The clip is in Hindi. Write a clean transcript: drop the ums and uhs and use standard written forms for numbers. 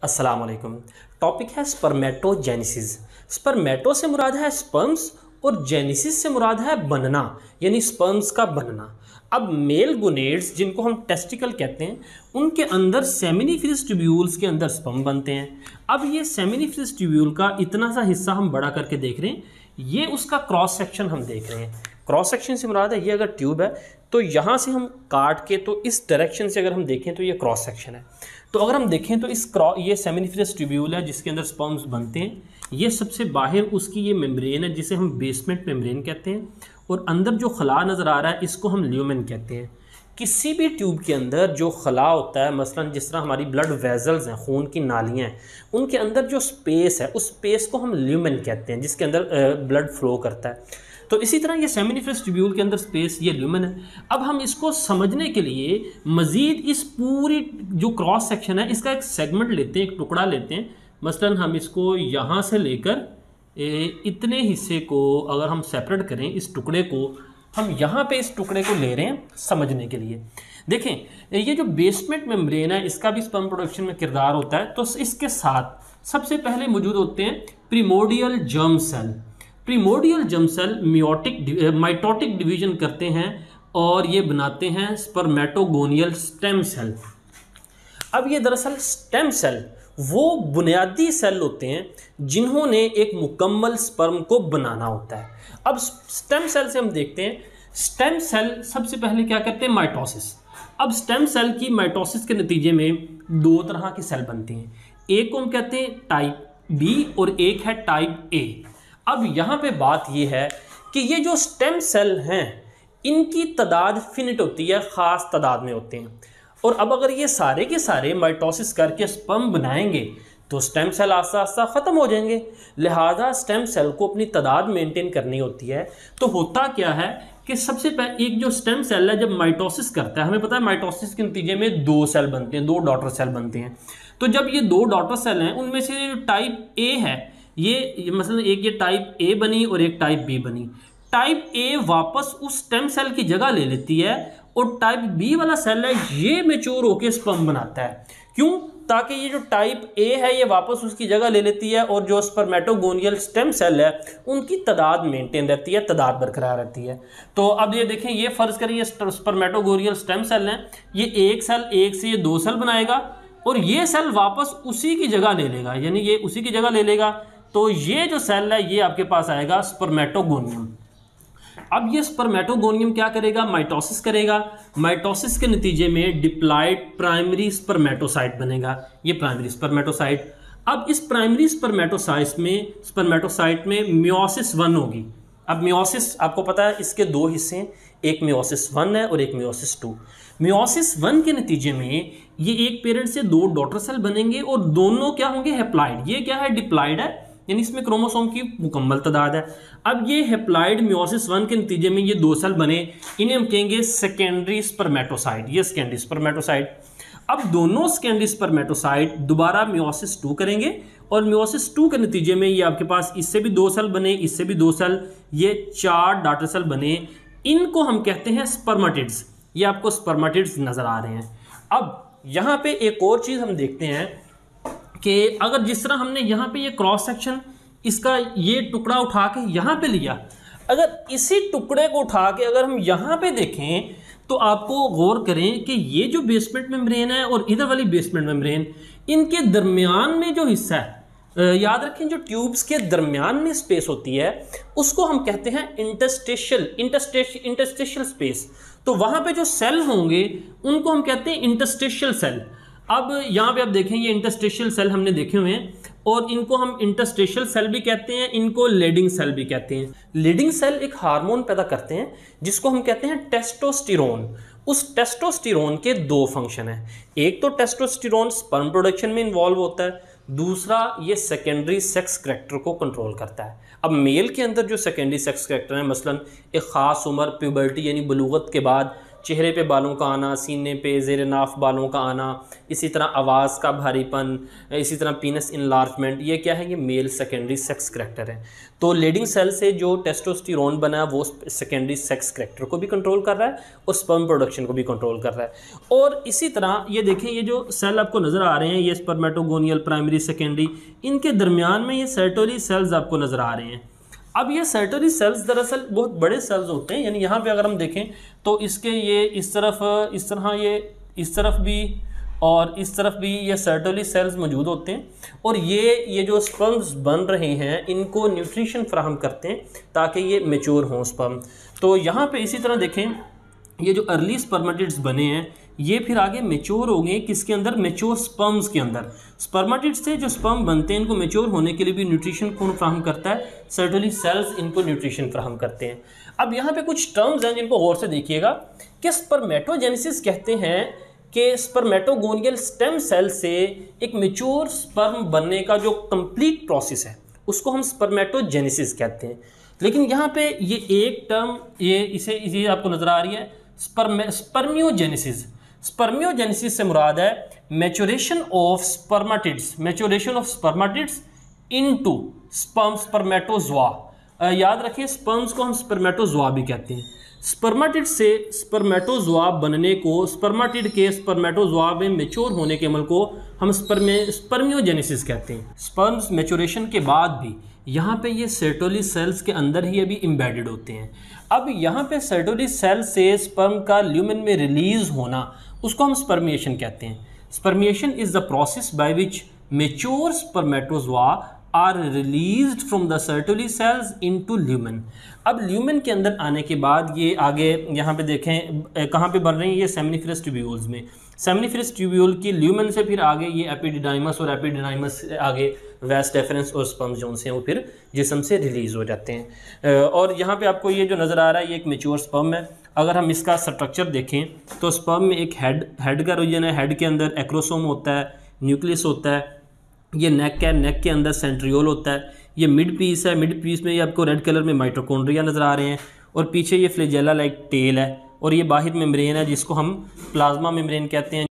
अस्सलाम वालेकुम। टॉपिक है स्पर्मेटोजेनेसिस। स्पर्मेटो से मुराद है स्पर्म्स और जेनेसिस से मुराद है बनना, यानी स्पर्म्स का बनना। अब मेल गोनेड्स जिनको हम टेस्टिकल कहते हैं, उनके अंदर सेमिनिफरस ट्यूब्यूल्स के अंदर स्पर्म बनते हैं। अब ये सेमिनिफरस ट्यूब्यूल का इतना सा हिस्सा हम बड़ा करके देख रहे हैं, ये उसका क्रॉस सेक्शन हम देख रहे हैं। क्रॉस सेक्शन से मुराद है ये अगर ट्यूब है तो यहाँ से हम काट के, तो इस डायरेक्शन से अगर हम देखें तो ये क्रॉस सेक्शन है। तो अगर हम देखें तो ये सेमिनिफरस ट्यूब्यूल है जिसके अंदर स्पर्म्स बनते हैं। ये सबसे बाहर उसकी ये मेम्ब्रेन है जिसे हम बेसमेंट मेम्ब्रेन कहते हैं, और अंदर जो खला नज़र आ रहा है इसको हम ल्यूमेन कहते हैं। किसी भी ट्यूब के अंदर जो खला होता है, मसलन जिस तरह हमारी ब्लड वेजल्स हैं, खून की नालियाँ हैं, उनके अंदर जो स्पेस है उस स्पेस को हम ल्यूमेन कहते हैं, जिसके अंदर ब्लड फ्लो करता है। तो इसी तरह ये सेमिनिफरस ट्यूब्यूल के अंदर स्पेस ये ल्यूमेन है। अब हम इसको समझने के लिए मज़ीद इस पूरी जो क्रॉस सेक्शन है इसका एक सेगमेंट लेते हैं, एक टुकड़ा लेते हैं। मसलन हम इसको यहाँ से लेकर इतने हिस्से को अगर हम सेपरेट करें, इस टुकड़े को हम यहाँ पे इस टुकड़े को ले रहे हैं समझने के लिए। देखें, ये जो बेसमेंट मेम्ब्रेन है इसका भी स्पर्म प्रोडक्शन में किरदार होता है। तो इसके साथ सबसे पहले मौजूद होते हैं primordial germ cell. Primordial germ cell mitotic division करते हैं और ये बनाते हैं स्पर्मेटोगोनियल स्टेम सेल। अब ये दरअसल स्टेम सेल वो बुनियादी सेल होते हैं जिन्होंने एक मुकम्मल स्पर्म को बनाना होता है। अब स्टेम सेल से हम देखते हैं, स्टेम सेल सबसे पहले क्या करते हैं, माइटोसिस। अब स्टेम सेल की माइटोसिस के नतीजे में दो तरह की सेल बनती हैं, एक को हम कहते हैं टाइप बी और एक है टाइप ए। अब यहाँ पे बात ये है कि ये जो स्टेम सेल हैं इनकी तादाद फिनिट होती है, ख़ास तादाद में होते हैं। और अब अगर ये सारे के सारे माइटोसिस करके स्पर्म बनाएंगे तो स्टेम सेल आस्ता आस्ता ख़त्म हो जाएंगे। लिहाजा स्टेम सेल को अपनी तादाद मेंटेन करनी होती है। तो होता क्या है कि सबसे पहले एक जो स्टेम सेल है जब माइटोसिस करता है, हमें पता है माइटोसिस के नतीजे में दो सेल बनते हैं, दो डॉटर सेल बनते हैं। तो जब ये दो डॉटर सेल हैं उनमें से जो टाइप ए है, ये मसलन एक ये टाइप ए बनी और एक टाइप बी बनी। टाइप ए वापस उस स्टेम सेल की जगह ले लेती है और टाइप बी वाला सेल है ये मैच्योर होकर स्पर्म बनाता है। क्यों? ताकि ये जो टाइप ए है ये वापस उसकी जगह ले लेती है और जो स्पर्मेटोगोनियल स्टेम सेल है उनकी तादाद मेंटेन रहती है, तादाद बरकरार रहती है। तो अब ये देखें, ये फ़र्ज़ करें ये स्पर्मेटोगोनियल स्टेम सेल हैं, ये एक सेल, एक से ये दो सेल बनाएगा और ये सेल वापस उसी की जगह ले लेगा, यानी ये उसी की जगह ले लेगा। तो ये जो सेल है ये आपके पास आएगा स्पर्मेटोगोनियम। अब ये स्पर्मेटोगोनियम क्या करेगा, माइटोसिस करेगा। माइटोसिस के नतीजे में डिप्लॉयड प्राइमरी स्पर्मेटोसाइट बनेगा, ये प्राइमरी स्पर्मेटोसाइट। अब इस प्राइमरी स्पर्मेटोसाइट में मियोसिस 1 होगी। अब मियोसिस आपको पता है इसके दो हिस्से हैं, एक मियोसिस 1 है और एक मियोसिस 2। मियोसिस 1 के नतीजे में ये एक पेरेंट से दो डॉटर सेल बनेंगे और दोनों क्या होंगे, हेप्लॉइड। ये क्या है, डिप्लॉयड है, यानी इसमें क्रोमोसोम की मुकम्मल तादाद है। अब ये हेप्लॉइड मियोसिस 1 के नतीजे में ये दो सेल बने, इन्हें हम कहेंगे सेकेंडरी स्पर्मेटोसाइट, ये सेकेंडरी स्पर्मेटोसाइट। अब दोनों सेकेंडरी स्पर्मेटोसाइट दोबारा मियोसिस 2 करेंगे और मियोसिस 2 के नतीजे में ये आपके पास इससे भी दो सेल बने, इससे भी दो सेल, ये 4 डॉटर सेल बने। इनको हम कहते हैं स्पर्मेटिड्स। ये आपको स्पर्मेटिड्स नज़र आ रहे हैं। अब यहाँ पे एक और चीज़ हम देखते हैं कि अगर जिस तरह हमने यहाँ पे ये क्रॉस सेक्शन इसका ये टुकड़ा उठा के यहाँ पे लिया, अगर इसी टुकड़े को उठा के अगर हम यहाँ पे देखें तो आपको गौर करें कि ये जो बेसमेंट मेम्ब्रेन है और इधर वाली बेसमेंट मेम्ब्रेन, इनके दरमियान में जो हिस्सा है, याद रखें जो ट्यूब्स के दरमियान में स्पेस होती है उसको हम कहते हैं इंटरस्टेशियल स्पेस। तो वहाँ पे जो सेल होंगे उनको हम कहते हैं इंटरस्टेशियल सेल। अब यहाँ पे आप देखें ये इंटरस्टेशियल सेल हमने देखे हुए हैं और इनको हम इंटरस्टेशियल सेल भी कहते हैं, इनको लीडिंग सेल भी कहते हैं। लीडिंग सेल एक हार्मोन पैदा करते हैं जिसको हम कहते हैं टेस्टोस्टेरोन। उस टेस्टोस्टेरोन के दो फंक्शन हैं, एक तो टेस्टोस्टेरोन स्पर्म प्रोडक्शन में इन्वॉल्व होता है, दूसरा ये सेकेंडरी सेक्स करैक्टर को कंट्रोल करता है। अब मेल के अंदर जो सेकेंडरी सेक्स करैक्टर है, मसलन एक ख़ास उम्र प्यूबर्टी यानी बलूगत के बाद चेहरे पे बालों का आना, सीने पे ज़ेर नाफ बालों का आना, इसी तरह आवाज़ का भारीपन, इसी तरह पीनस इनलार्जमेंट, ये क्या है, ये मेल सेकेंडरी सेक्स करैक्टर है। तो लीडिंग सेल से जो टेस्टोस्टेरोन बना है वो सेकेंडरी सेक्स करैक्टर को भी कंट्रोल कर रहा है और स्पर्म प्रोडक्शन को भी कंट्रोल कर रहा है। और इसी तरह ये देखें, ये जो सेल आपको नज़र आ रहे हैं, ये स्पर्मेटोगोनियल, प्राइमरी, सेकेंडरी, इनके दरमियान में ये सर्टोरी सेल्स आपको नज़र आ रहे हैं। अब ये सर्टरी सेल्स दरअसल बहुत बड़े सेल्स होते हैं, यानी यहाँ पे अगर हम देखें तो इसके ये इस तरफ, इस तरह ये इस तरफ भी और इस तरफ भी ये सर्टरी सेल्स मौजूद होते हैं, और ये जो स्पर्म्स बन रहे हैं इनको न्यूट्रिशन फराहम करते हैं ताकि ये मैच्योर हों स्पर्म। तो यहाँ पे इसी तरह देखें, ये जो अर्ली स्पर्मेटिड्स बने हैं ये फिर आगे मेच्योर हो गए किसके अंदर, मेच्योर स्पर्म्स के अंदर। स्पर्मेटिड्स से जो स्पर्म बनते हैं इनको मेच्योर होने के लिए भी न्यूट्रिशन कौन फ्राहम करता है, सर्टरी सेल्स इनको न्यूट्रिशन फ्राहम करते हैं। अब यहाँ पे कुछ टर्म्स हैं जिनको गौर से देखिएगा कि स्पर्मेटोजेनेसिस कहते हैं कि स्पर्मेटोगोनियल स्टेम सेल से एक मेच्योर स्पर्म बनने का जो कंप्लीट प्रोसेस है उसको हम स्पर्मेटोजेनेसिस कहते हैं। लेकिन यहाँ पे ये एक टर्म ये आपको नज़र आ रही है स्पर्मियोजेनेसिस। स्पर्मियोजेनेसिस से मुराद है maturation of spermatids into spermatozoa. याद रखिए, स्पर्म्स को हम स्पर्मेटोजोआ भी कहते हैं। स्पर्मेटिड से स्पर्मेटोजोआ बनने को, स्पर्मेटिड के स्पर्मेटोजोआ में मैच्योर होने के अमल को हम स्पर्मियोजेनेसिस कहते हैं। स्पर्म्स मैच्योरेशन के बाद भी यहाँ पे ये सर्टोली सेल्स के अंदर ही अभी एम्बेडेड होते हैं। अब यहाँ पे सर्टोली सेल से स्पर्म का ल्यूमेन में रिलीज होना उसको हम स्पर्मिएशन कहते हैं। Spermiation is the process by which mature spermatozoa are released from the Sertoli cells into lumen. अब ल्यूमेन के अंदर आने के बाद ये आगे यहाँ पे देखें कहाँ पे बन रही हैं, ये सेमिनिफरस ट्यूब्यूल्स में। सेमिनिफरस ट्यूब्यूल की ल्यूमेन से फिर आगे ये एपिडिडाइमस, और एपिडिडाइमस से आगे वास डेफरेंस और स्पर्म जोन्स हैं वो फिर जिस्म से रिलीज़ हो जाते हैं। और यहाँ पे आपको ये जो नज़र आ रहा है ये एक मेच्योर स्पर्म है। अगर हम इसका स्ट्रक्चर देखें तो स्पर्म में एक हेड का रीजन है, हेड के अंदर एक्रोसोम होता है, न्यूक्लियस होता है, ये नेक है, नेक के अंदर सेंट्रियोल होता है, ये मिड पीस है, मिड पीस में ये आपको रेड कलर में माइटोकॉन्ड्रिया नज़र आ रहे हैं, और पीछे ये फ्लैजेला लाइक टेल है, और ये बाहिर मेम्ब्रेन है जिसको हम प्लाज्मा मेम्ब्रेन कहते हैं।